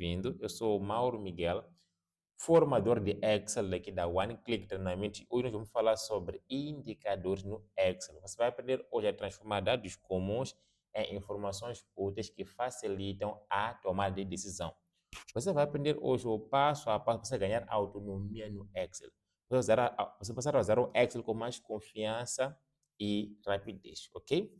Vindo, eu sou o Mauro Miguel, formador de Excel daqui da One Click Treinamento. Hoje nós vamos falar sobre indicadores no Excel. Você vai aprender hoje a transformar dados comuns em informações úteis que facilitam a tomada de decisão. Você vai aprender hoje o passo a passo para você ganhar autonomia no Excel. Você passar a usar o Excel com mais confiança e rapidez, ok?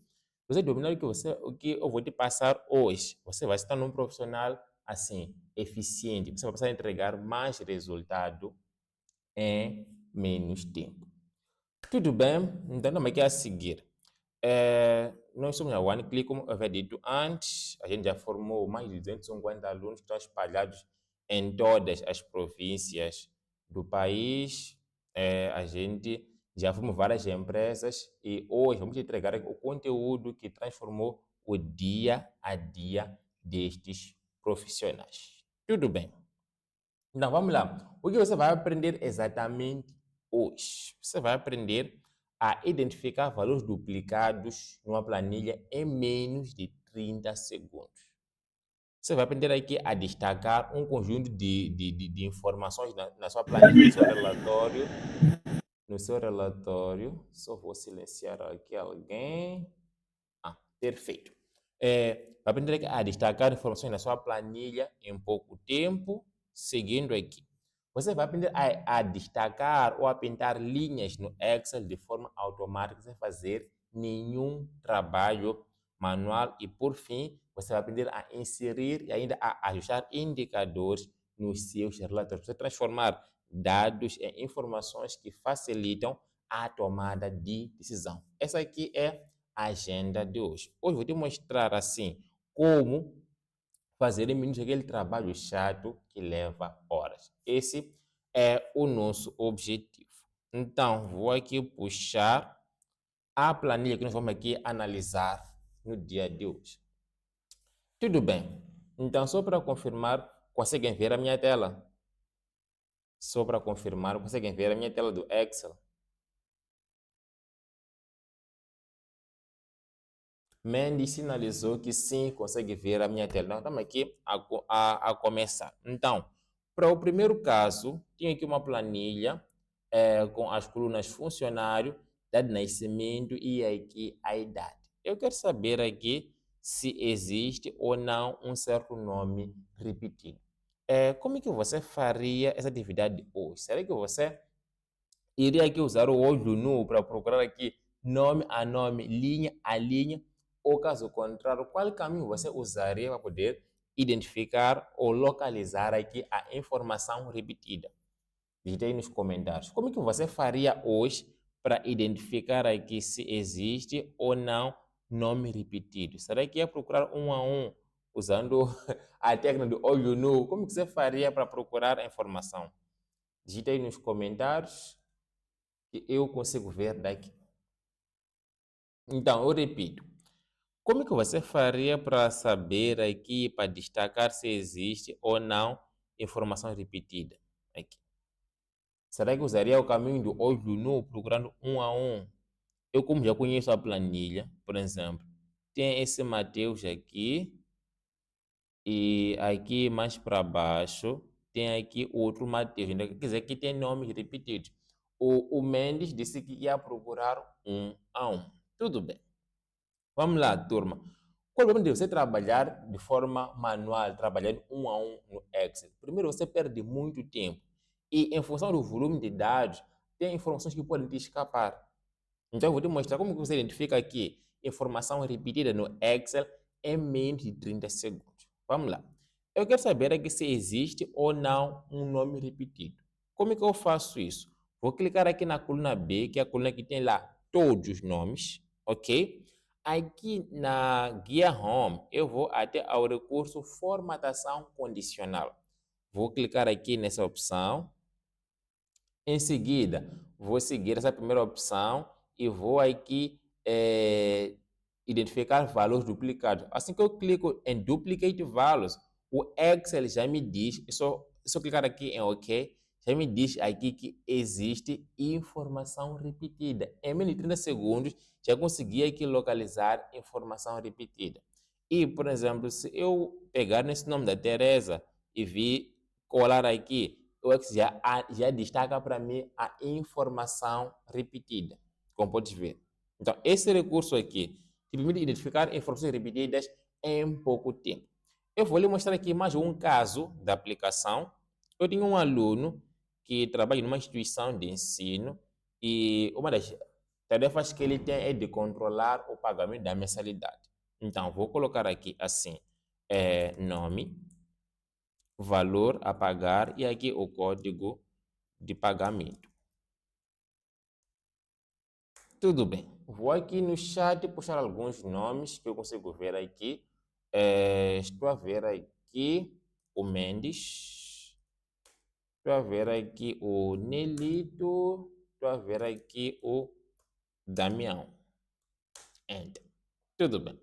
Você dominar o que eu vou te passar hoje, você vai se tornar um profissional assim, eficiente. Você vai passar a entregar mais resultado em menos tempo. Tudo bem? Então, vamos aqui a seguir. Nós somos a One Click, como eu havia dito antes, a gente já formou mais de 250 alunos que estão espalhados em todas as províncias do país. A gente já formou várias empresas e hoje vamos entregar o conteúdo que transformou o dia a dia destes profissionais. Tudo bem? Então, vamos lá. O que você vai aprender exatamente hoje? Você vai aprender a identificar valores duplicados numa planilha em menos de 30 segundos. Você vai aprender aqui a destacar um conjunto de informações na sua planilha, no seu relatório. No seu relatório, só vou silenciar aqui alguém. Perfeito. Vai aprender aqui a destacar informações na sua planilha em pouco tempo, seguindo aqui. Você vai aprender a destacar ou a pintar linhas no Excel de forma automática, sem fazer nenhum trabalho manual. E, por fim, você vai aprender a inserir e ainda a ajustar indicadores nos seus relatórios. Você transformar dados em informações que facilitam a tomada de decisão. Essa aqui é a agenda de hoje. Hoje vou te mostrar assim como fazer em minutos aquele trabalho chato que leva horas. Esse é o nosso objetivo. Então, vou aqui puxar a planilha que nós vamos aqui analisar no dia de hoje. Tudo bem. Então, só para confirmar, conseguem ver a minha tela? Só para confirmar, conseguem ver a minha tela do Excel? Mendy sinalizou que sim, consegue ver a minha tela. Então, estamos aqui a começar. Então, para o primeiro caso, tinha aqui uma planilha com as colunas funcionário, data de nascimento e aqui a idade. Eu quero saber aqui se existe ou não um certo nome repetido. Como é que você faria essa atividade hoje? Será que você iria aqui usar o olho nu para procurar aqui nome a nome, linha a linha? Ou caso contrário, qual caminho você usaria para poder identificar ou localizar aqui a informação repetida? Digite aí nos comentários. Como é que você faria hoje para identificar aqui se existe ou não nome repetido? Será que ia procurar um a um usando a técnica do olho nu? Como que você faria para procurar a informação? Digite aí nos comentários que eu consigo ver daqui. Então, eu repito. Como que você faria para saber aqui, para destacar se existe ou não informação repetida aqui? Será que usaria o caminho do olho nu, procurando um a um? Eu, como já conheço a planilha, por exemplo, tem esse Mateus aqui, e aqui mais para baixo tem aqui outro Mateus. Então, quer dizer que tem nomes repetidos. O Mendes disse que ia procurar um a um. Tudo bem. Vamos lá, turma. Qual é o problema de você trabalhar de forma manual, trabalhando um a um no Excel? Primeiro, você perde muito tempo. E em função do volume de dados, tem informações que podem te escapar. Então, eu vou te mostrar como que você identifica aqui informação repetida no Excel em menos de 30 segundos. Vamos lá. Eu quero saber aqui se existe ou não um nome repetido. Como é que eu faço isso? Vou clicar aqui na coluna B, que é a coluna que tem lá todos os nomes, ok? Aqui na guia Home, eu vou até ao recurso Formatação Condicional. Vou clicar aqui nessa opção. Em seguida, vou seguir essa primeira opção e vou aqui identificar valores duplicados. Assim que eu clico em Duplicate Values, o Excel já me diz, só clicar aqui em OK, já me diz aqui que existe informação repetida. Em menos de 30 segundos, já consegui aqui localizar informação repetida. E, por exemplo, se eu pegar nesse nome da Teresa, e vir colar aqui, o Excel já destaca para mim a informação repetida, como podes ver. Então, esse recurso aqui te permite identificar informações repetidas em pouco tempo. Eu vou lhe mostrar aqui mais um caso da aplicação. Eu tenho um aluno que trabalha numa instituição de ensino e uma das tarefas que ele tem é de controlar o pagamento da mensalidade. Então, vou colocar aqui assim, nome, valor a pagar e aqui o código de pagamento. Tudo bem. Vou aqui no chat puxar alguns nomes que eu consigo ver aqui. Estou a ver aqui o Mendes. Estou a ver aqui o Nelito. Estou a ver aqui o Damião. Enter. Tudo bem.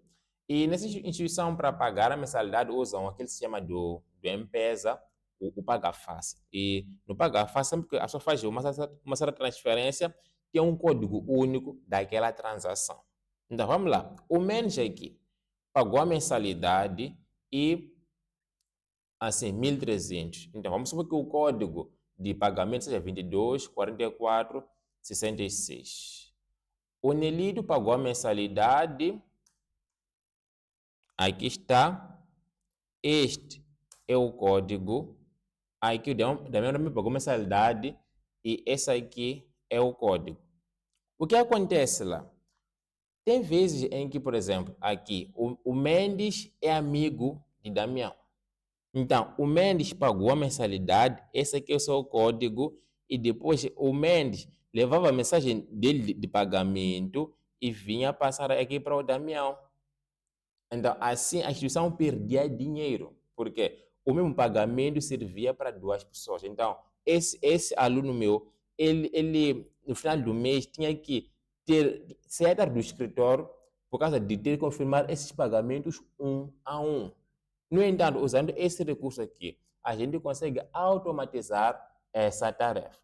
E nessa instituição, para pagar a mensalidade, usam aquele sistema do M-Pesa, o Paga Fácil. E no Paga Fácil, sempre que a pessoa faz uma certa transferência, tem um código único daquela transação. Então, vamos lá. O Mendes aqui pagou a mensalidade e, assim, 1.300. Então, vamos supor que o código de pagamento seja 22 44 66. O Nelito pagou a mensalidade. Aqui está. Este é o código. Aqui o Damião também pagou mensalidade. E esse aqui é o código. O que acontece lá? Tem vezes em que, por exemplo, aqui o Mendes é amigo de Damião. Então, o Mendes pagou a mensalidade, esse aqui é o seu código, e depois o Mendes levava a mensagem dele de pagamento e vinha passar aqui para o Damião. Então, assim, a instituição perdia dinheiro, porque o mesmo pagamento servia para duas pessoas. Então, esse aluno meu, ele no final do mês tinha que sair do escritório por causa de ter que confirmar esses pagamentos um a um. No entanto, usando esse recurso aqui, a gente consegue automatizar essa tarefa.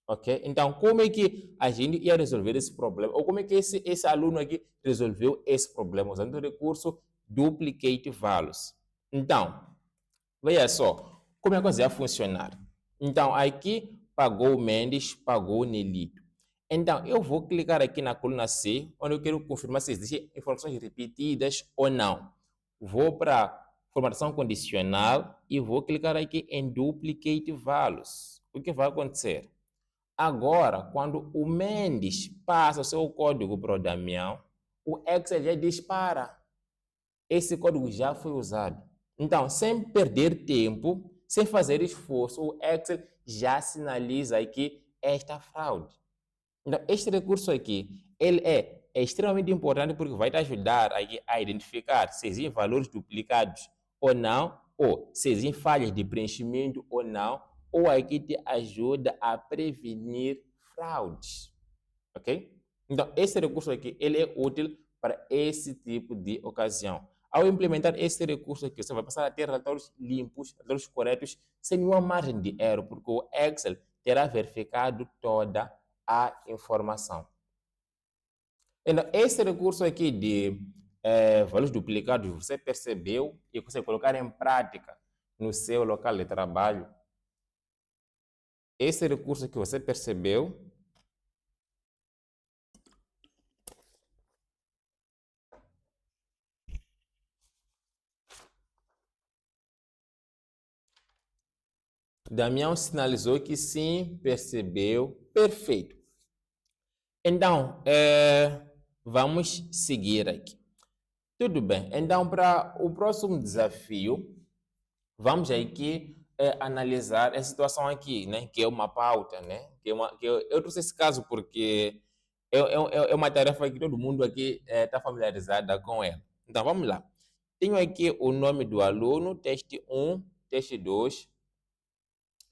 Ok? Então, como é que a gente ia resolver esse problema? Ou como é que esse aluno aqui resolveu esse problema? Usando o recurso Duplicate Values. Então, veja só como é que a coisa ia funcionar. Então, aqui pagou o Mendes, pagou o Nelito. Então, eu vou clicar aqui na coluna C, onde eu quero confirmar se existem informações repetidas ou não. Vou para formatação condicional e vou clicar aqui em Duplicate Values. O que vai acontecer? Agora, quando o Mendes passa o seu código para o Damião, o Excel já dispara. Esse código já foi usado. Então, sem perder tempo, sem fazer esforço, o Excel já sinaliza aqui esta fraude. Então, este recurso aqui, ele é extremamente importante porque vai te ajudar a identificar se existem valores duplicados ou não, ou se existem falhas de preenchimento ou não, ou aqui te ajuda a prevenir fraudes, ok? Então, esse recurso aqui, ele é útil para esse tipo de ocasião. Ao implementar esse recurso aqui, você vai passar a ter relatórios limpos, relatórios corretos, sem nenhuma margem de erro, porque o Excel terá verificado toda a informação. Então, esse recurso aqui de valores duplicados, você percebeu e você colocar em prática no seu local de trabalho. Esse recurso que você percebeu, Damião sinalizou que sim, percebeu, perfeito. Então, vamos seguir aqui. Tudo bem. Então, para o próximo desafio, vamos aqui analisar a situação aqui, né? Que é uma pauta, né? Eu trouxe esse caso porque é uma tarefa que todo mundo aqui está familiarizada com ela. Então, vamos lá. Tenho aqui o nome do aluno, teste 1, teste 2,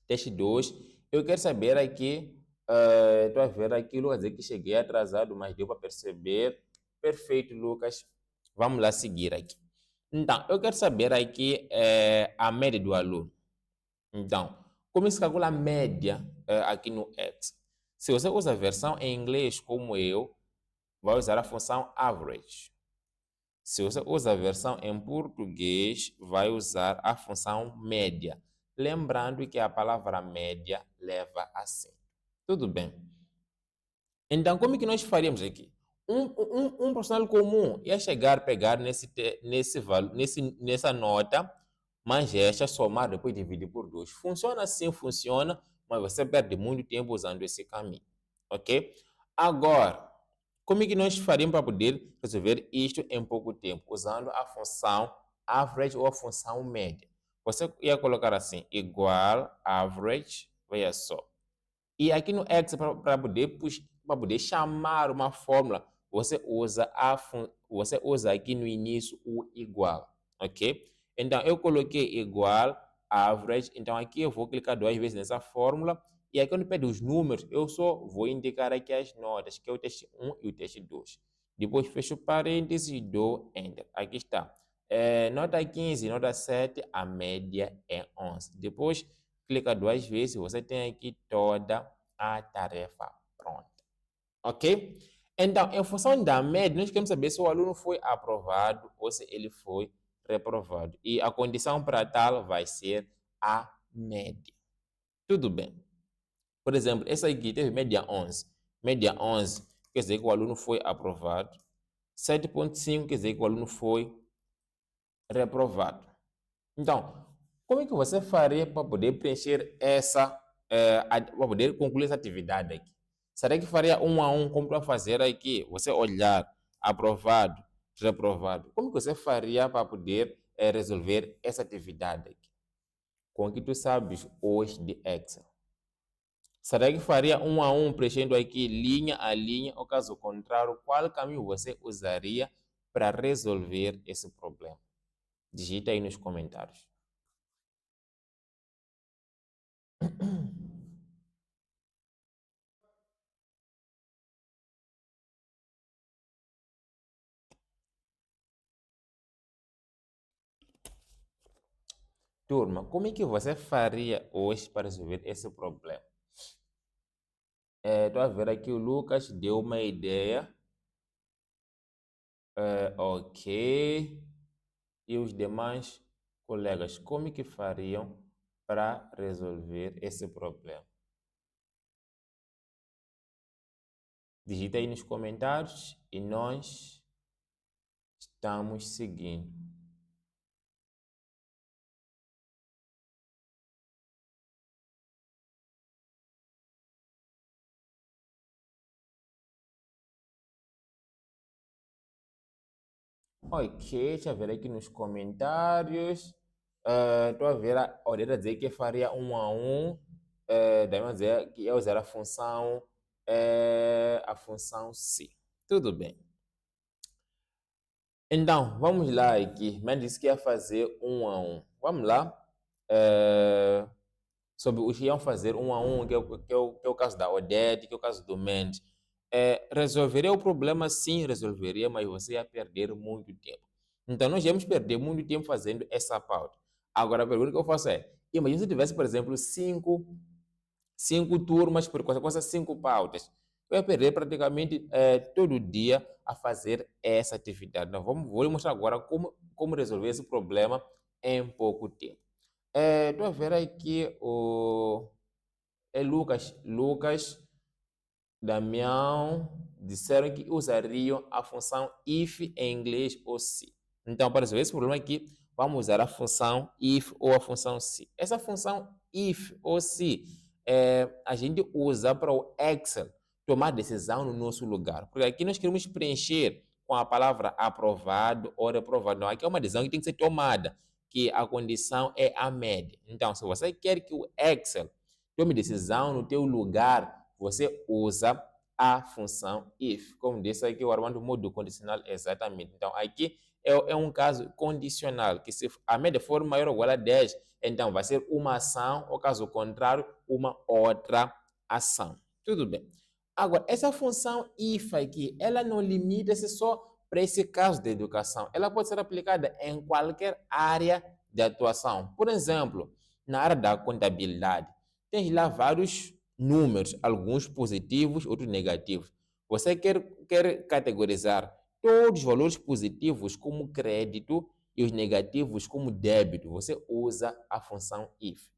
teste 2. Eu quero saber aqui, estou a ver aqui, Lucas, dizer que cheguei atrasado, mas deu para perceber. Perfeito, Lucas. Vamos lá seguir aqui. Então, eu quero saber aqui a média do aluno. Então, como se calcula a média aqui no Excel? Se você usa a versão em inglês como eu, vai usar a função average. Se você usa a versão em português, vai usar a função média. lembrando que a palavra média leva acento. Tudo bem? Então, como é que nós faríamos aqui? Um profissional comum ia chegar, pegar nessa nota, mas esta somar, depois dividir por 2. Funciona assim, funciona, mas você perde muito tempo usando esse caminho, ok? Agora, como é que nós faríamos para poder resolver isto em pouco tempo? Usando a função average ou a função média. Você ia colocar assim, igual average, veja só. E aqui no Excel, para poder chamar uma fórmula, você usa aqui no início o igual, ok? Então, eu coloquei igual, average, então aqui eu vou clicar 2 vezes nessa fórmula, e aqui onde pede os números, eu só vou indicar aqui as notas, que é o teste 1 e o teste 2. Depois fecho parênteses e dou Enter. Aqui está. Nota 15, nota 7, a média é 11. Depois clica 2 vezes, você tem aqui toda a tarefa pronta. Ok? Então, em função da média, nós queremos saber se o aluno foi aprovado ou se ele foi reprovado. E a condição para tal vai ser a média. Tudo bem. Por exemplo, essa aqui teve média 11. Média 11 quer dizer que o aluno foi aprovado. 7,5 quer dizer que o aluno foi reprovado. Então, como é que você faria para poder preencher para poder concluir essa atividade aqui? Será que faria um a um, como para fazer aqui? Você olhar, aprovado, reprovado. Como que você faria para poder resolver essa atividade aqui? Com o que tu sabes hoje de Excel. Será que faria um a um, preenchendo aqui linha a linha, ou caso contrário, qual caminho você usaria para resolver esse problema? Digita aí nos comentários. Turma, como é que você faria hoje para resolver esse problema? Estou a ver aqui o Lucas deu uma ideia. Ok. E os demais colegas, como é que fariam para resolver esse problema? Digita aí nos comentários e nós estamos seguindo. Ok, deixa eu ver aqui nos comentários. Estou a ver a Aurelia dizer que faria um a um. Daí vai dizer que ia usar a função C. Tudo bem. Então, vamos lá aqui. Mas disse que ia fazer um a um. Vamos lá. Eh, Sobre os que iam fazer um a um, que é o caso da Odete, que é o caso do Mendes. Resolveria o problema? Sim, resolveria, mas você ia perder muito tempo. Então, nós íamos perder muito tempo fazendo essa pauta. Agora, a pergunta que eu faço é: imagina se tivesse, por exemplo, cinco turmas por coisa, 5 pautas. Eu ia perder praticamente todo dia a fazer essa atividade. Então, vou mostrar agora como resolver esse problema em pouco tempo. Estou a ver aqui é Lucas, Damião, disseram que usariam a função if em inglês ou se. Então, para resolver esse problema aqui, vamos usar a função if ou a função se. Essa função if ou se a gente usa para o Excel tomar decisão no nosso lugar. Porque aqui nós queremos preencher com a palavra aprovado ou reprovado. Não, aqui é uma decisão que tem que ser tomada, que a condição é a média. Então, se você quer que o Excel tome decisão no teu lugar, você usa a função if. Como disse aqui o Armando, modo condicional, exatamente. Então, aqui é um caso condicional, que se a média for maior ou igual a 10, então vai ser uma ação, ou caso contrário, uma outra ação. Tudo bem. Agora, essa função if aqui, ela não limita-se só para esse caso de educação. Ela pode ser aplicada em qualquer área de atuação. Por exemplo, na área da contabilidade, tem lá vários números, alguns positivos, outros negativos. Você quer categorizar todos os valores positivos como crédito e os negativos como débito. Você usa a função if.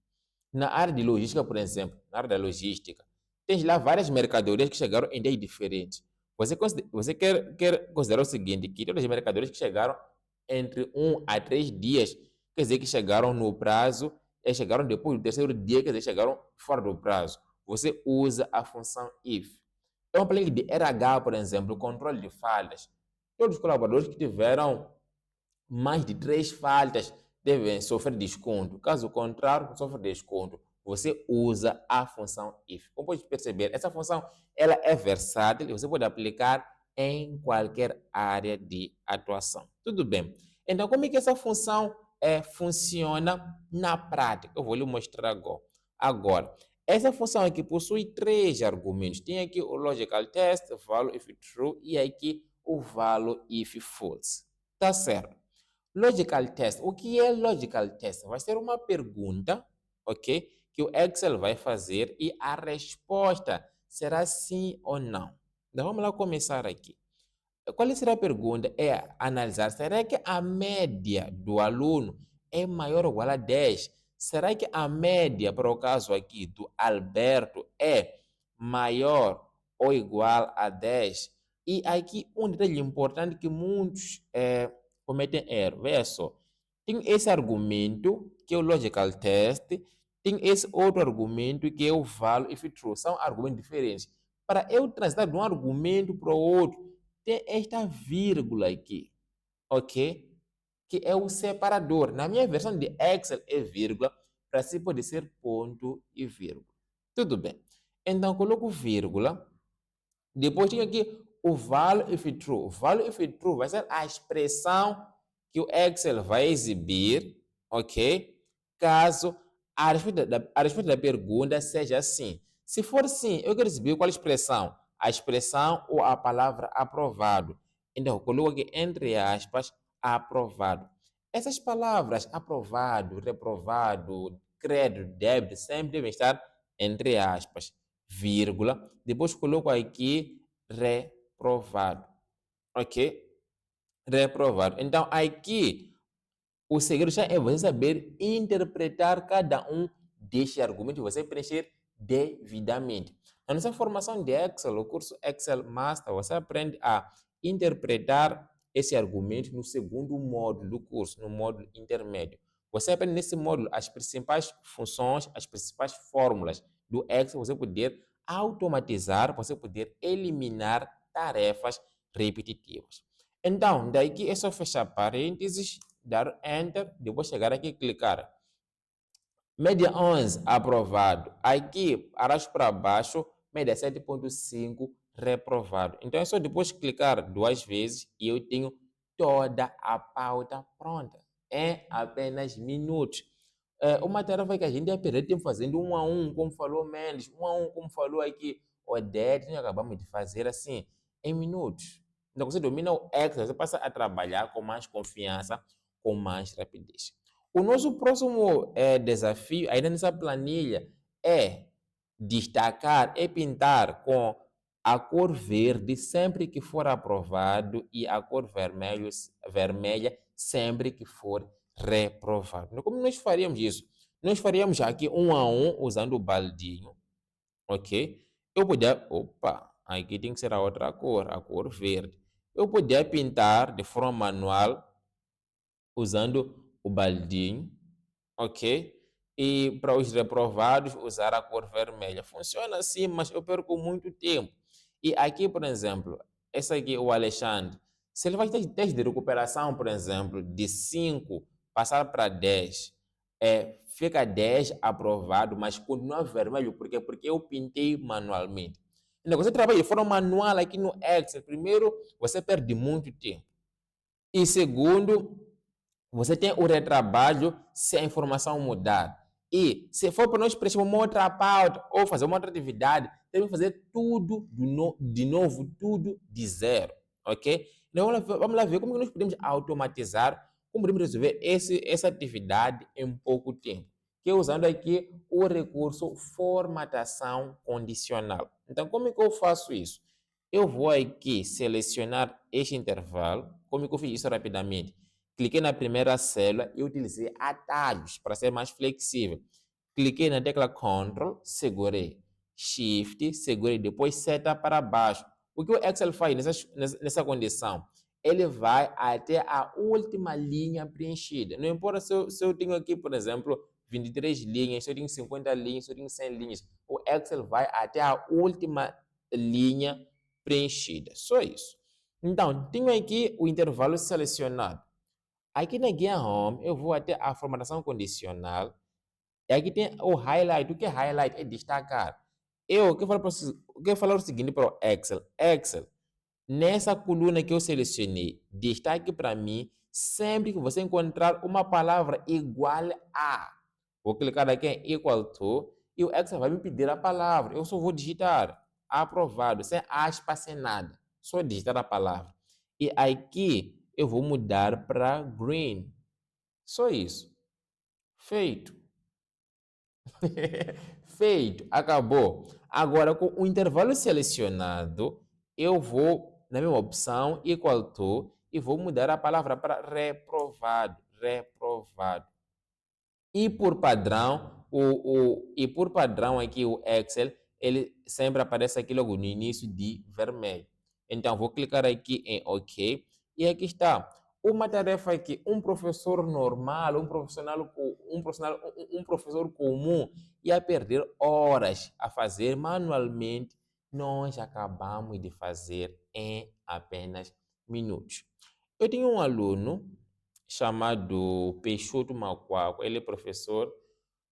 Na área de logística, por exemplo, na área da logística, tens lá várias mercadorias que chegaram em dias diferentes. Você quer considerar o seguinte, que todas as mercadorias que chegaram entre 1 a 3 dias, quer dizer que chegaram no prazo, e chegaram depois do terceiro dia, quer dizer, chegaram fora do prazo. Você usa a função if. É uma planilha de RH, por exemplo, controle de falhas. Todos os colaboradores que tiveram mais de 3 faltas devem sofrer desconto. Caso contrário, não sofre desconto. Você usa a função if. Como pode perceber, essa função ela é versátil e você pode aplicar em qualquer área de atuação. Tudo bem. Então, como é que essa função funciona na prática? Eu vou lhe mostrar agora. Essa função aqui possui 3 argumentos. Tem aqui o logical test, value if true, e aqui o value if false. Tá certo? Logical test. O que é logical test? Vai ser uma pergunta, ok? Que o Excel vai fazer e a resposta será sim ou não. Então vamos lá começar aqui. Qual será a pergunta? É analisar, será que a média do aluno é maior ou igual a 10? Será que a média, para o caso aqui, do Alberto é maior ou igual a 10? E aqui um detalhe importante que muitos cometem erro. Veja só, tem esse argumento que é o logical test, tem esse outro argumento que é o value if true. São argumentos diferentes. Para eu transitar de um argumento para o outro, tem esta vírgula aqui, ok? Que é o separador. Na minha versão de Excel é vírgula, para si pode ser ponto e vírgula. Tudo bem. Então, coloco vírgula. Depois tem aqui o value if true. O value if true vai ser a expressão que o Excel vai exibir, ok? Caso a resposta da pergunta seja assim. Se for sim, eu quero saber qual expressão. A expressão ou a palavra aprovado. Então, eu coloco aqui entre aspas, aprovado. Essas palavras, aprovado, reprovado, crédito, débito, sempre devem estar entre aspas, vírgula. Depois coloco aqui reprovado. Ok? Reprovado. Então, aqui o segredo já é você saber interpretar cada um destes argumentos, você preencher devidamente. Na nossa formação de Excel, o curso Excel Master, você aprende a interpretar esse argumento no segundo módulo do curso, no módulo intermédio. Você aprende nesse módulo as principais funções, as principais fórmulas do Excel, você poder automatizar, você poder eliminar tarefas repetitivas. Então, daí é só fechar parênteses, dar Enter, depois chegar aqui e clicar. Média 11, aprovado. Aqui, arrasto para baixo, média 7.5, reprovado. Então, é só depois clicar 2 vezes e eu tenho toda a pauta pronta. Em apenas minutos. Uma tarefa que a gente ia perder tempo fazendo 1 a 1, como falou Mendes, 1 a 1, como falou aqui Odete, nós acabamos de fazer assim, em minutos. Então, você domina o Excel, você passa a trabalhar com mais confiança, com mais rapidez. O nosso próximo desafio, ainda nessa planilha, é destacar e pintar com a cor verde sempre que for aprovado e a cor vermelha sempre que for reprovado. Então, como nós faríamos isso? Nós faríamos aqui 1 a 1 usando o baldinho, ok? Eu podia, opa, aqui tem que ser a outra cor, a cor verde. Eu podia pintar de forma manual usando o baldinho, ok? E para os reprovados, usar a cor vermelha. Funciona assim, mas eu perco muito tempo. E aqui, por exemplo, esse aqui, o Alexandre, se ele vai ter teste de recuperação, por exemplo, de 5 passar para 10, fica 10 aprovado, mas continua vermelho. Por quê? Porque eu pintei manualmente. Então, você trabalha de forma manual aqui no Excel. Primeiro, você perde muito tempo. E segundo, você tem o retrabalho se a informação mudar. E se for para nós preencher uma outra pauta ou fazer uma outra atividade, temos que fazer tudo de novo, tudo de zero. Ok? Então vamos lá ver como que nós podemos automatizar, como podemos resolver essa atividade em pouco tempo. Que é usando aqui o recurso formatação condicional. Então, como é que eu faço isso? Eu vou aqui selecionar este intervalo. Como é que eu fiz isso rapidamente? Cliquei na primeira célula e utilizei atalhos para ser mais flexível. cliquei na tecla Ctrl, segurei. Shift, segurei, depois seta para baixo. O que o Excel faz nessa condição? Ele vai até a última linha preenchida. Não importa se eu tenho aqui, por exemplo, 23 linhas, se eu tenho 50 linhas, se eu tenho 100 linhas. O Excel vai até a última linha preenchida. Só isso. Então, tenho aqui o intervalo selecionado. Aqui na guia Home, eu vou até a formatação condicional. E aqui tem o highlight. O que é highlight? É destacar. Eu quero falar o seguinte para o Excel. Excel, nessa coluna que eu selecionei, destaque para mim sempre que você encontrar uma palavra igual a. Vou clicar aqui em equal to e o Excel vai me pedir a palavra. Eu só vou digitar aprovado, sem aspas, sem nada. Só digitar a palavra. E aqui eu vou mudar para green. Só isso. Feito. Feito, acabou. Agora, com o intervalo selecionado, eu vou na minha opção equal to e vou mudar a palavra para reprovado. Reprovado. E por padrão, por padrão aqui o Excel, ele sempre aparece aqui logo no início de vermelho. Então, vou clicar aqui em OK. E aqui está. Uma tarefa que um professor normal, um professor comum ia perder horas a fazer manualmente, nós acabamos de fazer em apenas minutos. Eu tenho um aluno chamado Peixoto Macuaco, ele é professor.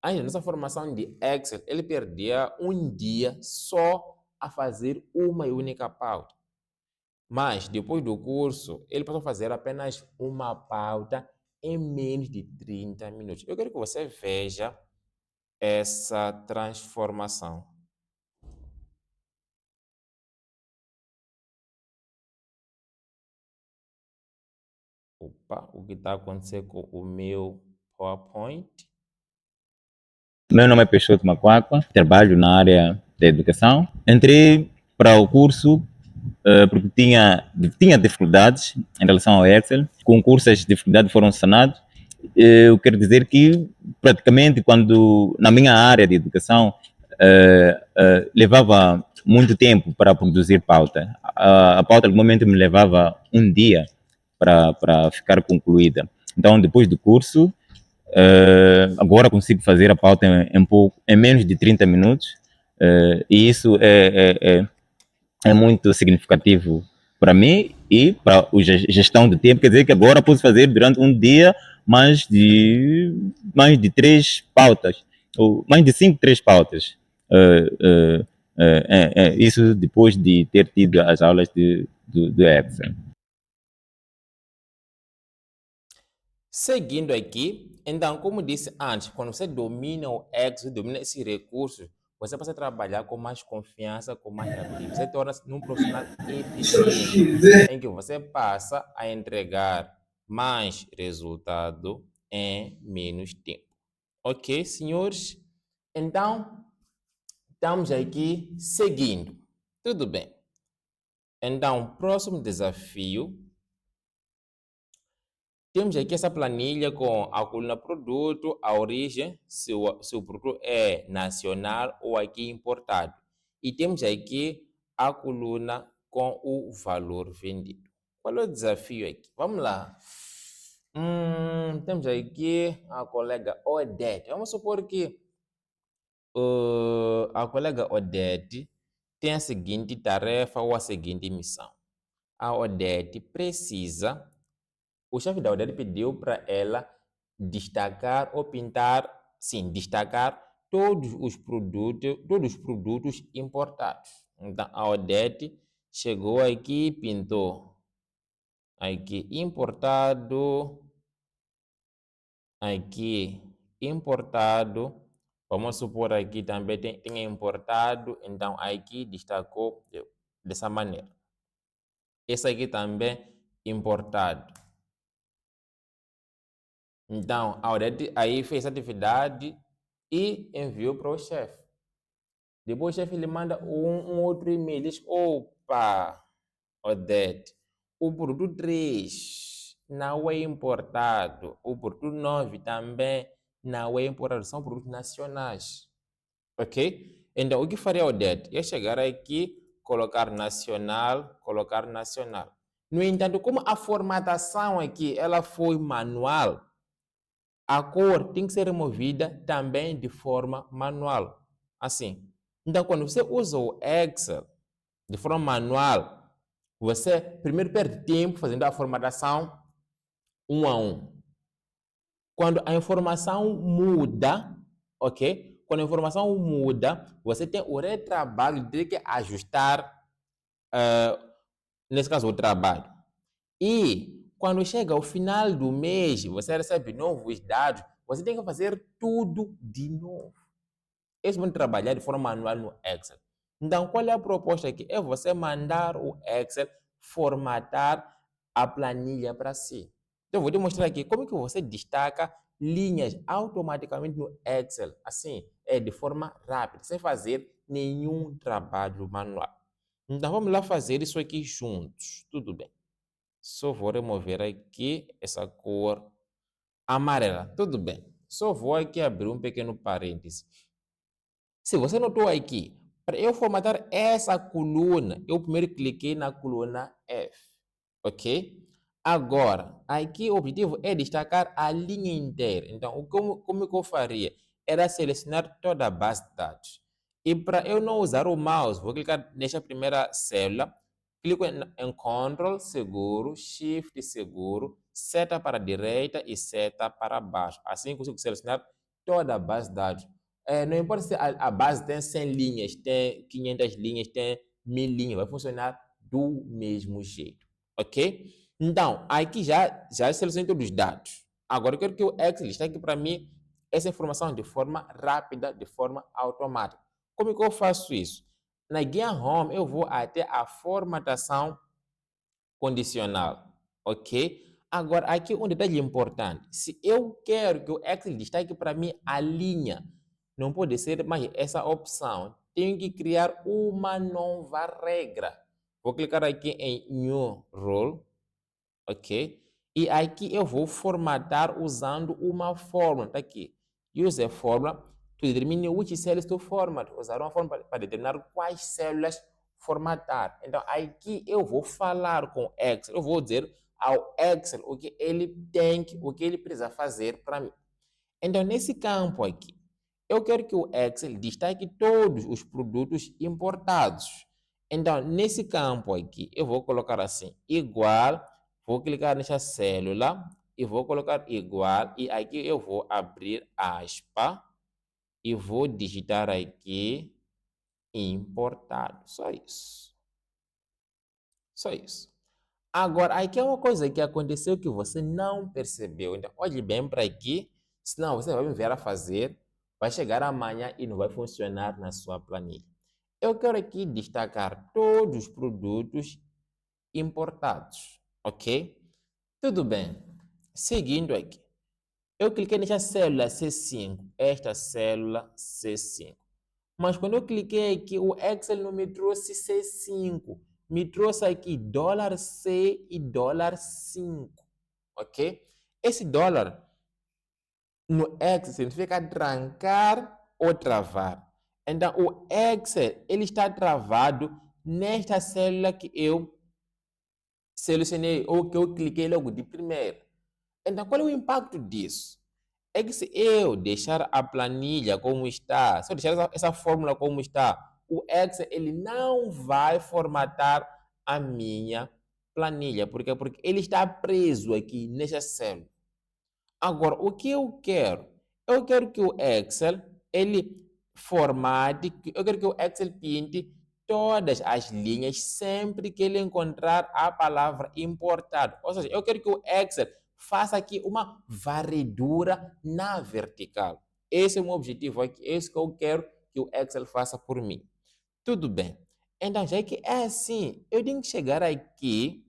Ainda nessa formação de Excel, ele perdia um dia só a fazer uma única pauta. Mas depois do curso, ele passou a fazer apenas uma pauta em menos de 30 minutos. Eu quero que você veja essa transformação. Opa, o que está acontecendo com o meu PowerPoint? Meu nome é Peixoto Macuacua, trabalho na área da educação. Entrei para o curso porque tinha dificuldades em relação ao Excel. Com o curso as dificuldades foram sanadas. Eu quero dizer que praticamente quando na minha área de educação levava muito tempo para produzir pauta. A pauta normalmente me levava um dia para ficar concluída. Então depois do curso agora consigo fazer a pauta em menos de 30 minutos e isso é muito significativo para mim e para a gestão de tempo. Quer dizer que agora posso fazer durante um dia mais de 3 pautas, ou mais de 5, 3 pautas. Isso depois de ter tido as aulas do Excel. Seguindo aqui, então, como disse antes, quando você domina o Excel, domina esse recurso, você passa a trabalhar com mais confiança, com mais rapidez. Você torna-se um profissional eficiente, em que você passa a entregar mais resultado em menos tempo. Ok, senhores? Então, estamos aqui seguindo. Tudo bem. Então, próximo desafio. Temos aqui essa planilha com a coluna produto, a origem, se o produto é nacional ou aqui importado. E temos aqui a coluna com o valor vendido. Qual é o desafio aqui? Vamos lá. Temos aqui a colega Odete. Vamos supor que a colega Odete tem a seguinte tarefa ou a seguinte missão. A Odete precisa o chefe da Odete pediu para ela destacar ou pintar, sim, destacar todos os produtos importados. Então, a Odete chegou aqui e pintou aqui importado, aqui importado. Vamos supor aqui também tem importado, então aqui destacou dessa maneira. Esse aqui também importado. Então, a Odete aí fez essa atividade e enviou para o chefe. Depois o chefe lhe manda um outro e-mail. Diz, opa, Odete, o produto 3 não é importado. O produto 9 também não é importado, são produtos nacionais, ok? Então, o que faria o DET? Eu chegar aqui, colocar nacional. No entanto, como a formatação aqui ela foi manual, a cor tem que ser removida também de forma manual, assim. Então, quando você usa o Excel de forma manual, você primeiro perde tempo fazendo a formatação um a um. Quando a informação muda, ok? Quando a informação muda, você tem o retrabalho de ter que ajustar, nesse caso, o trabalho. E quando chega ao final do mês, você recebe novos dados, você tem que fazer tudo de novo. Eles vão trabalhar de forma manual no Excel. Então, qual é a proposta aqui? É você mandar o Excel formatar a planilha para si. Então, eu vou te mostrar aqui como que você destaca linhas automaticamente no Excel, assim, de forma rápida, sem fazer nenhum trabalho manual. Então, vamos lá fazer isso aqui juntos. Tudo bem. Só vou remover aqui essa cor amarela. Tudo bem. Só vou aqui abrir um pequeno parêntese. Se você notou aqui, para eu formatar essa coluna, eu primeiro cliquei na coluna F, ok? Agora, aqui o objetivo é destacar a linha inteira. Então, como que eu faria? Era selecionar toda a base de dados. E para eu não usar o mouse, vou clicar nesta primeira célula, clico em Ctrl seguro, Shift seguro, seta para a direita e seta para baixo. Assim consigo selecionar toda a base de dados. Não importa se a base tem 100 linhas, tem 500 linhas, tem 1000 linhas, vai funcionar do mesmo jeito, ok? Então, aqui já selecionei todos os dados. Agora eu quero que o Excel está aqui para mim essa informação de forma rápida, de forma automática. Como é que eu faço isso? Na guia Home eu vou até a formatação condicional, ok? Agora, aqui um detalhe importante. Se eu quero que o Excel destaque para mim a linha, não pode ser mais essa opção. Tenho que criar uma nova regra. Vou clicar aqui em New Rule, ok? E aqui eu vou formatar usando uma fórmula. Está aqui. Use a fórmula to determine which cells to format. Usar uma fórmula para determinar quais células formatar. Então, aqui eu vou falar com o Excel. Eu vou dizer ao Excel o que ele tem, o que ele precisa fazer para mim. Então, nesse campo aqui, eu quero que o Excel destaque todos os produtos importados. Então, nesse campo aqui, eu vou colocar assim, igual, vou clicar nessa célula e vou colocar igual, e aqui eu vou abrir aspa e vou digitar aqui importado. Só isso. Só isso. Agora, aqui é uma coisa que aconteceu que você não percebeu. Então, olhe bem para aqui, senão você vai me ver a fazer, vai chegar amanhã e não vai funcionar na sua planilha. Eu quero aqui destacar todos os produtos importados, ok? Tudo bem. Seguindo aqui, eu cliquei nessa célula C5, esta célula C5. Mas quando eu cliquei aqui, o Excel não me trouxe C5, me trouxe aqui dólar C e dólar 5, ok? Esse dólar no Excel significa trancar ou travar. Então, o Excel, ele está travado nesta célula que eu selecionei ou que eu cliquei logo de primeiro. Então, qual é o impacto disso? É que se eu deixar a planilha como está, se eu deixar essa fórmula como está, o Excel ele não vai formatar a minha planilha. Por quê? Porque ele está preso aqui nessa célula. Agora, o que eu quero? Eu quero que o Excel ele formate, eu quero que o Excel pinte todas as linhas sempre que ele encontrar a palavra importado. Ou seja, eu quero que o Excel faça aqui uma varredura na vertical. Esse é o meu objetivo aqui, é isso que eu quero que o Excel faça por mim. Tudo bem. Então, já que é assim, eu tenho que chegar aqui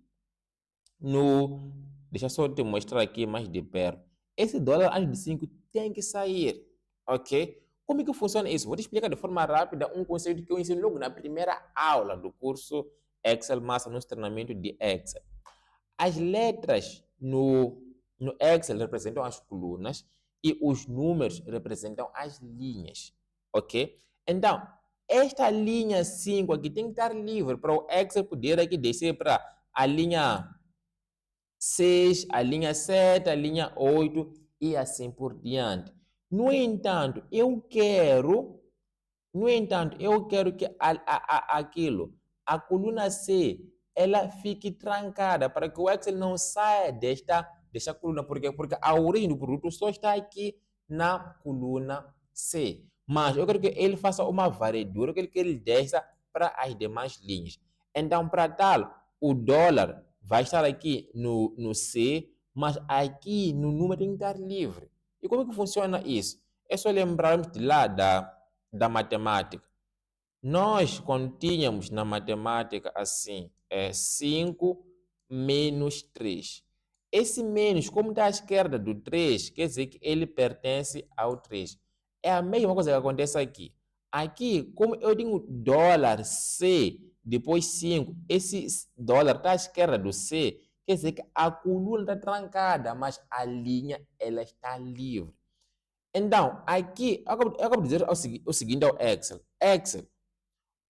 no. Deixa eu só te mostrar aqui mais de perto. Esse dólar antes de 5 tem que sair, ok? Como é que funciona isso? Vou te explicar de forma rápida um conceito que eu ensino logo na primeira aula do curso Excel Massa no treinamento de Excel. As letras no Excel representam as colunas e os números representam as linhas, ok? Então, esta linha 5 aqui tem que estar livre para o Excel poder aqui descer para a linha 6, a linha 7, a linha 8 e assim por diante. No entanto, eu quero que a coluna C, ela fique trancada para que o Excel não saia desta coluna. Por quê? Porque a origem do produto só está aqui na coluna C. Mas eu quero que ele faça uma varredura, eu quero que ele desça para as demais linhas. Então, para tal, o dólar vai estar aqui no C, mas aqui no número tem que estar livre. E como é que funciona isso? É só lembrarmos de lá da matemática. Nós, quando tínhamos na matemática assim, 5 menos 3. Esse menos, como está à esquerda do 3, quer dizer que ele pertence ao 3. É a mesma coisa que acontece aqui. Aqui, como eu tenho dólar C, depois 5, esse dólar está à esquerda do C, quer dizer que a coluna está trancada, mas a linha ela está livre. Então, aqui, eu acabo de dizer o seguinte ao Excel. Excel,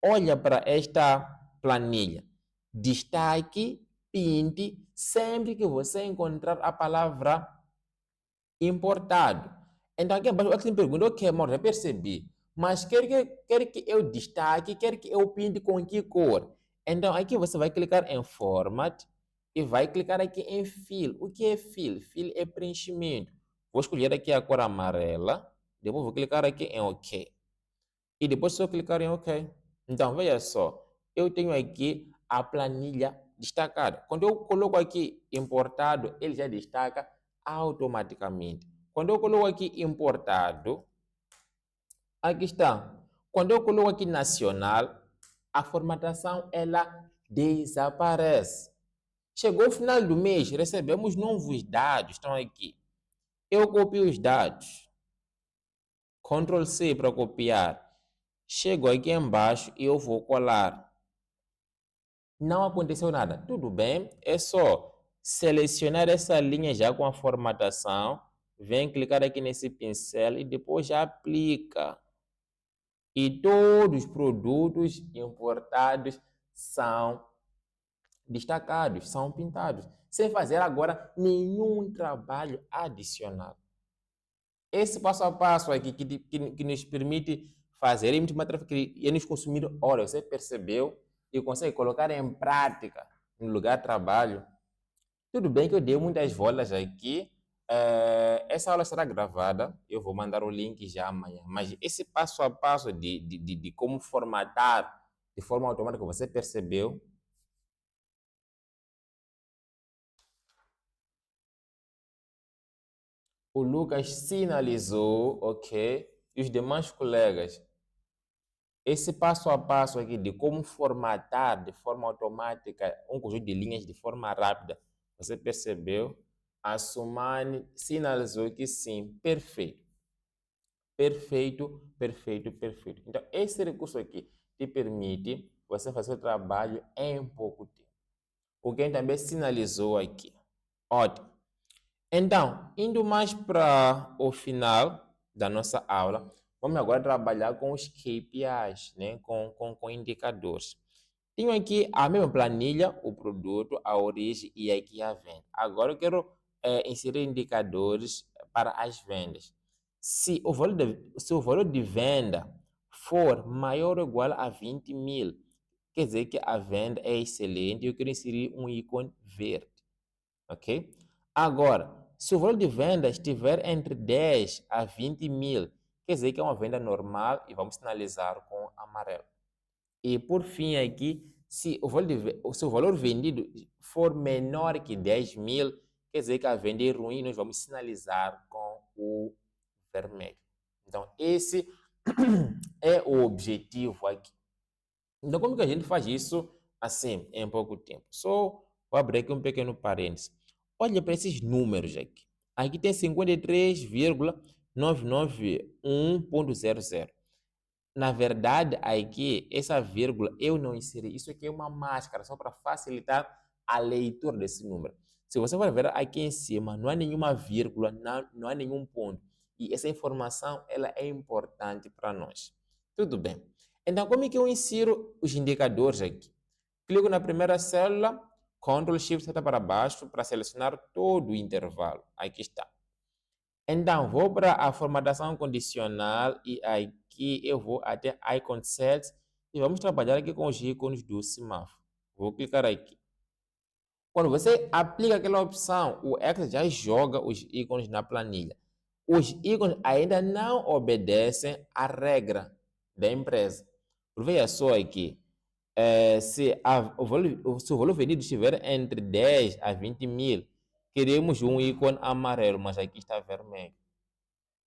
olha para esta planilha. Destaque, pinte, sempre que você encontrar a palavra importado. Então, aqui embaixo, eu te pergunto, ok, amor, já percebi. Mas quer que eu destaque, quer que eu pinte com que cor? Então, aqui você vai clicar em Format e vai clicar aqui em Fill. O que é Fill? Fill é preenchimento. Vou escolher aqui a cor amarela. Depois vou clicar aqui em OK. E depois só clicar em OK. Então, veja só. Eu tenho aqui a planilha destacada. Quando eu coloco aqui importado, ele já destaca automaticamente. Quando eu coloco aqui importado, aqui está. Quando eu coloco aqui nacional, a formatação ela desaparece. Chegou o final do mês, recebemos novos dados, estão aqui. Eu copio os dados. Ctrl C para copiar. Chego aqui embaixo e eu vou colar. Não aconteceu nada. Tudo bem, é só selecionar essa linha já com a formatação. Vem clicar aqui nesse pincel e depois já aplica. E todos os produtos importados são destacados, são pintados, sem fazer agora nenhum trabalho adicional. Esse passo a passo aqui que nos permite fazer uma tarefa que ia nos consumir horas, você percebeu e consegue colocar em prática no lugar de trabalho. Tudo bem que eu dei muitas voltas aqui. Essa aula será gravada, eu vou mandar o link já amanhã. Mas esse passo a passo de como formatar de forma automática, você percebeu? O Lucas sinalizou, ok? E os demais colegas. Esse passo a passo aqui de como formatar de forma automática um conjunto de linhas de forma rápida, você percebeu? A Sumane sinalizou que sim, perfeito. Perfeito, perfeito, perfeito. Então, esse recurso aqui te permite você fazer o trabalho em pouco tempo. O que também sinalizou aqui. Ótimo. Então, indo mais para o final da nossa aula, vamos agora trabalhar com os KPIs, né? com indicadores. Tenho aqui a mesma planilha, o produto, a origem e aqui a venda. Agora eu quero inserir indicadores para as vendas. Se o valor de venda for maior ou igual a 20 mil, quer dizer que a venda é excelente e eu quero inserir um ícone verde. Ok? Agora, se o valor de venda estiver entre 10 a 20 mil, quer dizer que é uma venda normal e vamos sinalizar com amarelo. E por fim aqui, se o valor vendido for menor que 10 mil, quer dizer que a venda é ruim, nós vamos sinalizar com o vermelho. Então, esse é o objetivo aqui. Então, como que a gente faz isso assim, em pouco tempo? Só vou abrir aqui um pequeno parênteses. Olha para esses números aqui. Aqui tem 53,991.00. Na verdade, aqui, essa vírgula eu não inseri. Isso aqui é uma máscara, só para facilitar a leitura desse número. Se você for ver aqui em cima, não há nenhuma vírgula, não há nenhum ponto. E essa informação ela é importante para nós. Tudo bem. Então, como é que eu insiro os indicadores aqui? Clico na primeira célula, Ctrl Shift seta para baixo para selecionar todo o intervalo. Aqui está. Então, vou para a formatação condicional e aqui eu vou até Icon Sets e vamos trabalhar aqui com os ícones do semáforo. Vou clicar aqui. Quando você aplica aquela opção, o Excel já joga os ícones na planilha. Os ícones ainda não obedecem à regra da empresa. Veja só aqui, se o valor vendido estiver entre 10 a 20 mil, queremos um ícone amarelo, mas aqui está vermelho.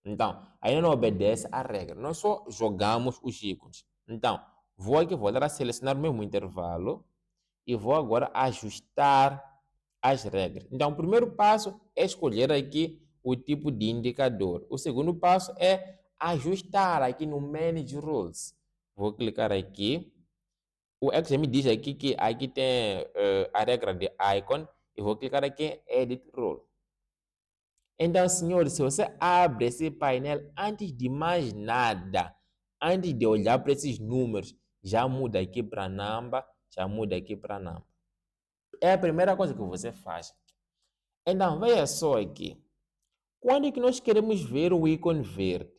Então, ainda não obedece à regra. Nós só jogamos os ícones. Então, vou aqui voltar a selecionar o mesmo intervalo e vou agora ajustar as regras. Então, o primeiro passo é escolher aqui o tipo de indicador. O segundo passo é ajustar aqui no Manage Rules. Vou clicar aqui. O Excel me diz aqui que aqui tem a regra de icon. Eu vou clicar aqui em Edit Rule. Então, senhores, se você abre esse painel, antes de mais nada, antes de olhar para esses números, já muda aqui para number, já muda aqui para number. É a primeira coisa que você faz. Então, veja só aqui. Quando é que nós queremos ver o ícone verde?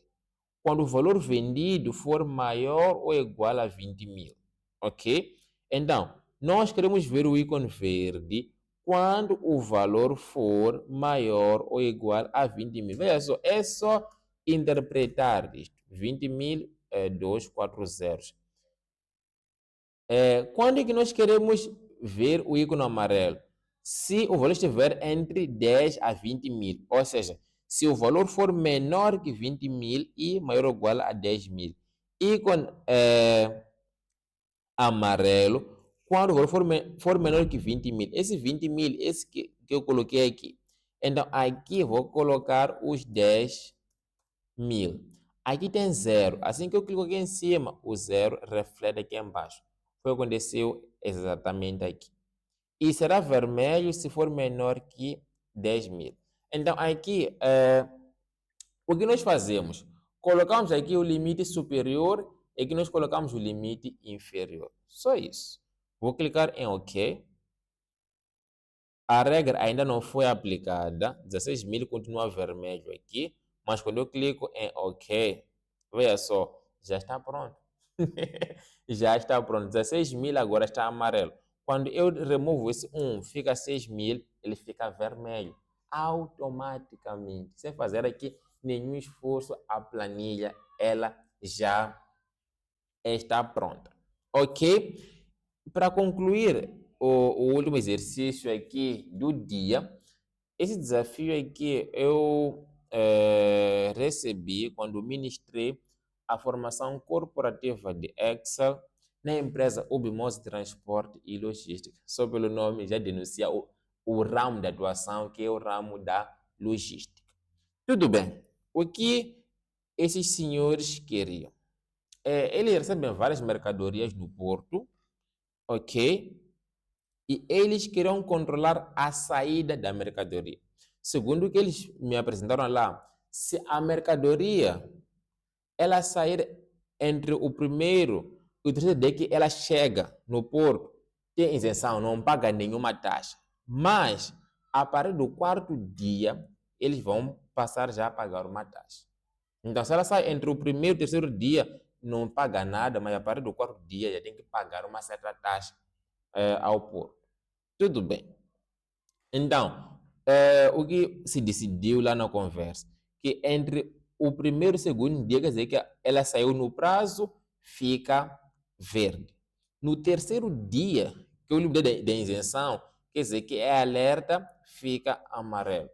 Quando o valor vendido for maior ou igual a 20 mil. Ok? Então, nós queremos ver o ícone verde quando o valor for maior ou igual a 20 mil. Veja só, é só interpretar isto. 20 mil é 240. Quando é que nós queremos ver o ícone amarelo? Se o valor estiver entre 10 a 20 mil, ou seja, se o valor for menor que 20 mil e maior ou igual a 10 mil. Ícone amarelo, quando o valor for menor que 20 mil. Esse 20 mil, esse que eu coloquei aqui. Então, aqui vou colocar os 10 mil. Aqui tem zero. Assim que eu clico aqui em cima, o zero reflete aqui embaixo. Foi o que aconteceu exatamente aqui. E será vermelho se for menor que 10 mil. Então, aqui, o que nós fazemos? Colocamos aqui o limite superior e aqui nós colocamos o limite inferior. Só isso. Vou clicar em OK. A regra ainda não foi aplicada. 16 mil continua vermelho aqui. Mas quando eu clico em OK, veja só, já está pronto. Já está pronto. 16 mil agora está amarelo. Quando eu removo esse 1, fica 6 mil, ele fica vermelho. Automaticamente. Sem fazer aqui nenhum esforço, a planilha ela já está pronta. Ok? Para concluir o último exercício aqui do dia, esse desafio aqui eu recebi quando ministrei a formação corporativa de Excel na empresa Ubimos Transporte e Logística. Só pelo nome já denuncia o ramo de atuação, que é o ramo da logística. Tudo bem. O que esses senhores queriam? Eles recebem várias mercadorias no porto, ok? E eles queriam controlar a saída da mercadoria. Segundo o que eles me apresentaram lá, se a mercadoria ela sair entre o primeiro e o terceiro dia que ela chega no porto, tem isenção, não paga nenhuma taxa. Mas, a partir do quarto dia, eles vão passar já a pagar uma taxa. Então, se ela sai entre o primeiro e o terceiro dia, não paga nada, mas a partir do quarto dia já tem que pagar uma certa taxa ao porto. Tudo bem. Então, o que se decidiu lá na conversa? Que entre o primeiro e o segundo dia, quer dizer que ela saiu no prazo, fica verde. No terceiro dia, que eu lembrei da isenção, quer dizer que é alerta, fica amarelo.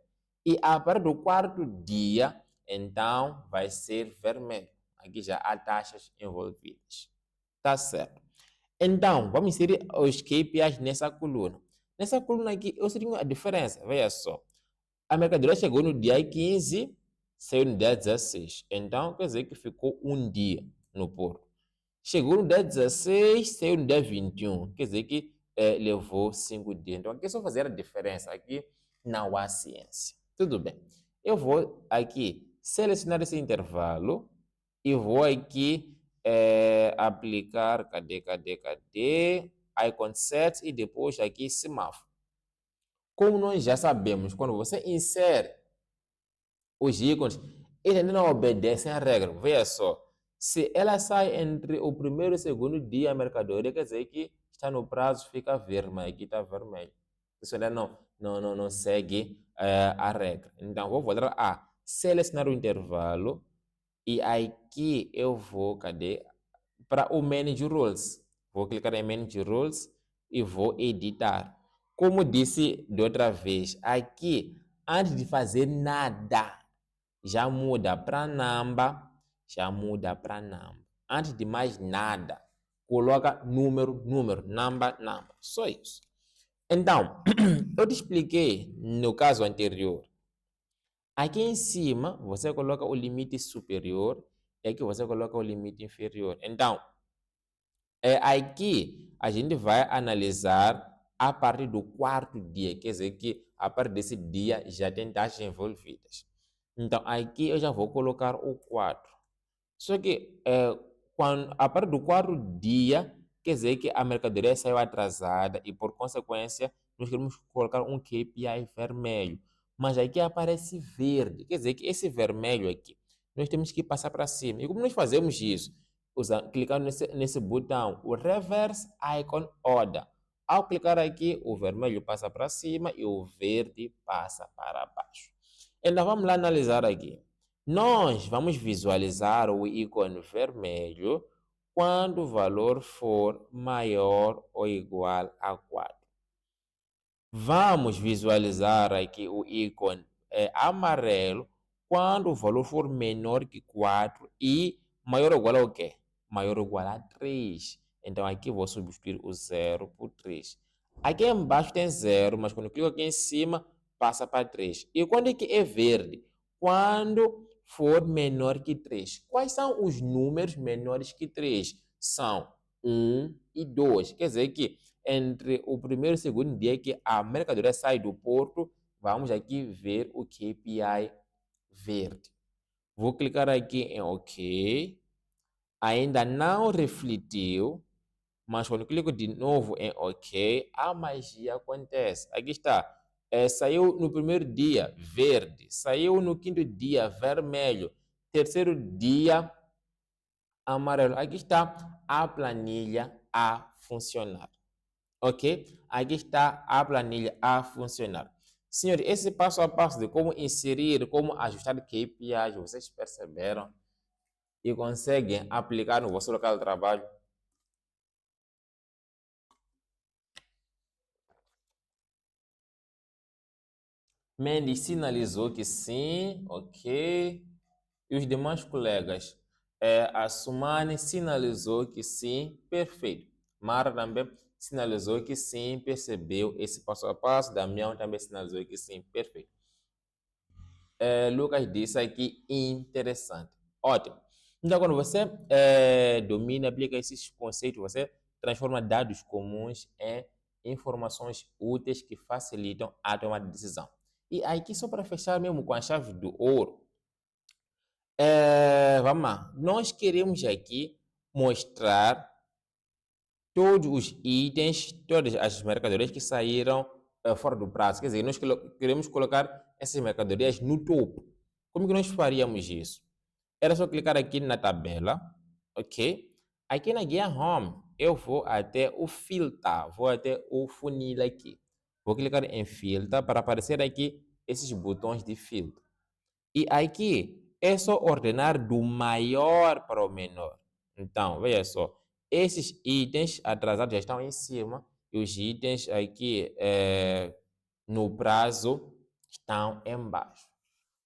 E a partir do quarto dia, então, vai ser vermelho. Aqui já há taxas envolvidas. Tá certo. Então, vamos inserir os KPIs nessa coluna. Nessa coluna aqui, eu sei a diferença. Veja só. A mercadoria chegou no dia 15, saiu no dia 16. Então, quer dizer que ficou um dia no porto. Chegou no dia 16, saiu no dia 21. Quer dizer que levou 5 dias. Então, aqui é só fazer a diferença. Aqui não há ciência. Tudo bem. Eu vou aqui selecionar esse intervalo e vou aqui aplicar, cadê? Icon set e depois aqui semáforo. Como nós já sabemos, quando você insere os ícones, eles ainda não obedecem à regra. Veja só, se ela sai entre o primeiro e o segundo dia a mercadoria, quer dizer que está no prazo, fica verde, mas aqui está vermelho. Isso ainda não segue a regra. Então, vou voltar a selecionar o intervalo e aqui eu vou, cadê? Para o Manage Rules. Vou clicar em Manage Rules e vou editar. Como disse de outra vez, aqui, antes de fazer nada, já muda para number, já muda para number. Antes de mais nada, coloca número, number. Só isso. Então, eu te expliquei no caso anterior. Aqui em cima, você coloca o limite superior e aqui você coloca o limite inferior. Então, aqui a gente vai analisar a partir do quarto dia, quer dizer que a partir desse dia já tem taxas envolvidas. Então, aqui eu já vou colocar o 4. Só que a partir do quarto dia, quer dizer que a mercadoria saiu atrasada e, por consequência, nós queremos colocar um KPI vermelho. Mas aqui aparece verde, quer dizer que esse vermelho aqui, nós temos que passar para cima. E como nós fazemos isso? Clicando nesse botão, o Reverse Icon Order. Ao clicar aqui, o vermelho passa para cima e o verde passa para baixo. Então, vamos lá analisar aqui. Nós vamos visualizar o ícone vermelho quando o valor for maior ou igual a 4. Vamos visualizar aqui o ícone amarelo quando o valor for menor que 4 e maior ou igual ao quê? Maior ou igual a 3. Então aqui vou substituir o 0 por 3. Aqui embaixo tem 0, mas quando eu clico aqui em cima, passa para 3. E quando é que é verde? Quando for menor que 3. Quais são os números menores que 3? São 1 e 2. Quer dizer que entre o primeiro e o segundo dia que a mercadoria sai do porto, vamos aqui ver o KPI verde. Vou clicar aqui em OK. Ainda não refletiu, mas quando clico de novo em OK, a magia acontece. Aqui está. Saiu no primeiro dia verde, saiu no quinto dia vermelho, terceiro dia amarelo. Aqui está a planilha a funcionar. Ok? Aqui está a planilha a funcionar. Senhores, esse passo a passo de como inserir, como ajustar KPIs, vocês perceberam e conseguem aplicar no vosso local de trabalho? Mendes sinalizou que sim, ok. E os demais colegas? A Sumane sinalizou que sim, perfeito. Mara também sinalizou que sim, percebeu esse passo a passo. Damião também sinalizou que sim, perfeito. Lucas disse aqui, interessante. Ótimo. Então, quando você domina, aplica esses conceitos, você transforma dados comuns em informações úteis que facilitam a tomada de decisão. E aqui, só para fechar mesmo com a chave do ouro, vamos lá. Nós queremos aqui mostrar todos os itens, todas as mercadorias que saíram fora do prazo. Quer dizer, nós queremos colocar essas mercadorias no topo. Como que nós faríamos isso? Era só clicar aqui na tabela, ok? Aqui na guia Home, eu vou até o Filter, vou até o funil aqui. Vou clicar em Filter para aparecer aqui esses botões de filtro. E aqui é só ordenar do maior para o menor. Então, veja só, esses itens atrasados já estão em cima e os itens aqui no prazo estão embaixo.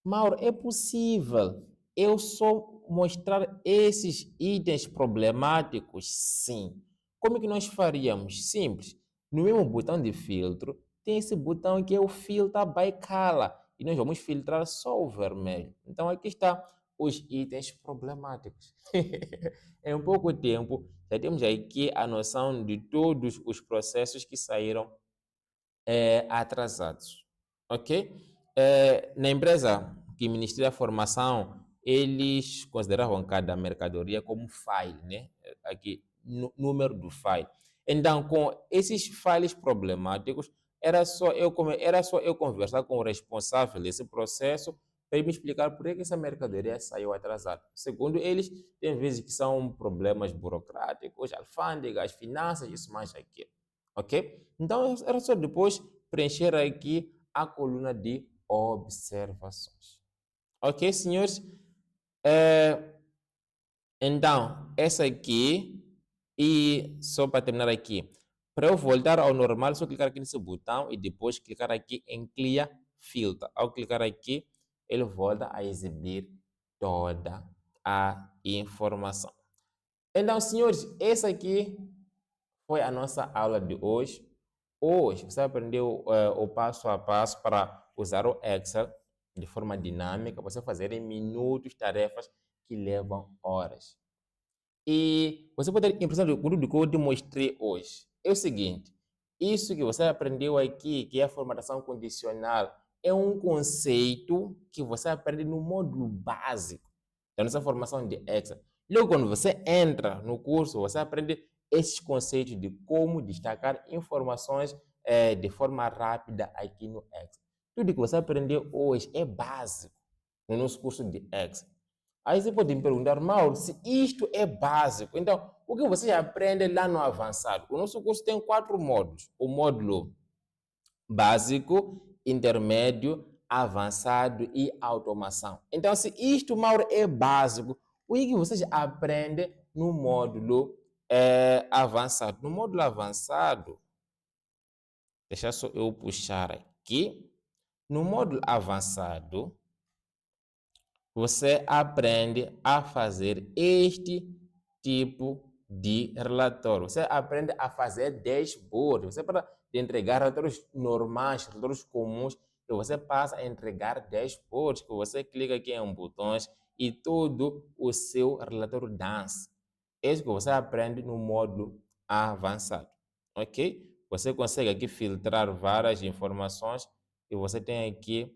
Mauro, é possível eu só mostrar esses itens problemáticos? Sim. Como é que nós faríamos? Simples. No mesmo botão de filtro, tem esse botão que é o Filter by Color. E nós vamos filtrar só o vermelho. Então, aqui está os itens problemáticos. Em pouco tempo, já temos aqui a noção de todos os processos que saíram atrasados. Ok? Na empresa, que o Ministério da Formação, eles consideravam cada mercadoria como file, né? Aqui, número do file. Então, com esses files problemáticos, era só eu conversar com o responsável desse processo para ele me explicar por que essa mercadoria saiu atrasada. Segundo eles, tem vezes que são problemas burocráticos, alfândegas, finanças, isso mais aquilo. Ok? Então, era só depois preencher aqui a coluna de observações. Ok, senhores? Então, essa aqui, e só para terminar aqui, para eu voltar ao normal, só clicar aqui nesse botão e depois clicar aqui em Clear Filter. Ao clicar aqui, ele volta a exibir toda a informação. Então, senhores, essa aqui foi a nossa aula de hoje. Hoje você aprendeu o passo a passo para usar o Excel de forma dinâmica, você fazer em minutos tarefas que levam horas. E você pode ter a impressão de tudo que eu te mostrei hoje. É o seguinte, isso que você aprendeu aqui, que é a formatação condicional, é um conceito que você aprende no módulo básico da nossa formação de Excel. Logo, quando você entra no curso, você aprende esses conceitos de como destacar informações de forma rápida aqui no Excel. Tudo que você aprendeu hoje é básico no nosso curso de Excel. Aí você pode me perguntar, Mauro, se isto é básico, então o que você aprende lá no avançado? O nosso curso tem 4 módulos: o módulo básico, intermédio, avançado e automação. Então, se isto, Mauro, é básico, o que você aprende no módulo avançado? No módulo avançado, deixa só eu puxar aqui. No módulo avançado, você aprende a fazer este tipo de relatório. Você aprende a fazer dashboard. Você para entregar relatórios normais, relatórios comuns, e você passa a entregar dashboards, que você clica aqui em botões e todo o seu relatório dança. É isso que você aprende no módulo avançado, ok? Você consegue aqui filtrar várias informações e você tem aqui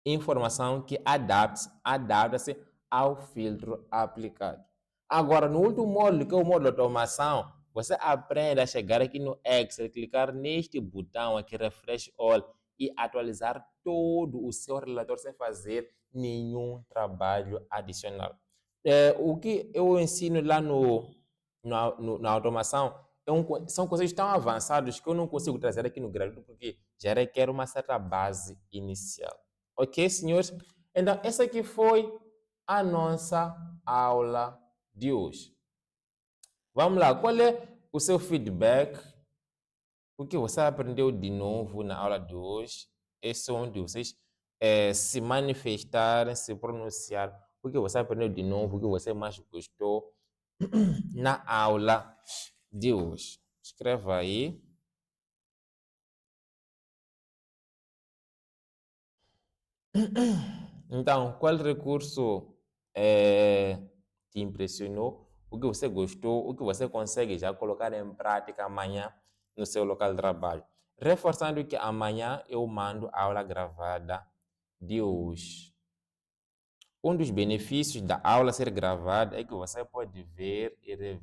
informação que adapta-se ao filtro aplicado. Agora, no último módulo, que é o módulo de automação, você aprende a chegar aqui no Excel, clicar neste botão aqui, Refresh All, e atualizar todo o seu relatório sem fazer nenhum trabalho adicional. O que eu ensino lá na automação são conceitos tão avançados que eu não consigo trazer aqui no gratuito porque já requer uma certa base inicial. Ok, senhores? Então, essa aqui foi a nossa aula de hoje. Vamos lá, qual é o seu feedback? O que você aprendeu de novo na aula de hoje? Esse é onde vocês se manifestarem, se pronunciar. O que você aprendeu de novo? O que você mais gostou na aula de hoje? Escreva aí. Então, qual recurso te impressionou? O que você gostou? O que você consegue já colocar em prática amanhã no seu local de trabalho? Reforçando que amanhã eu mando a aula gravada de hoje. Um dos benefícios da aula ser gravada é que você pode ver e rever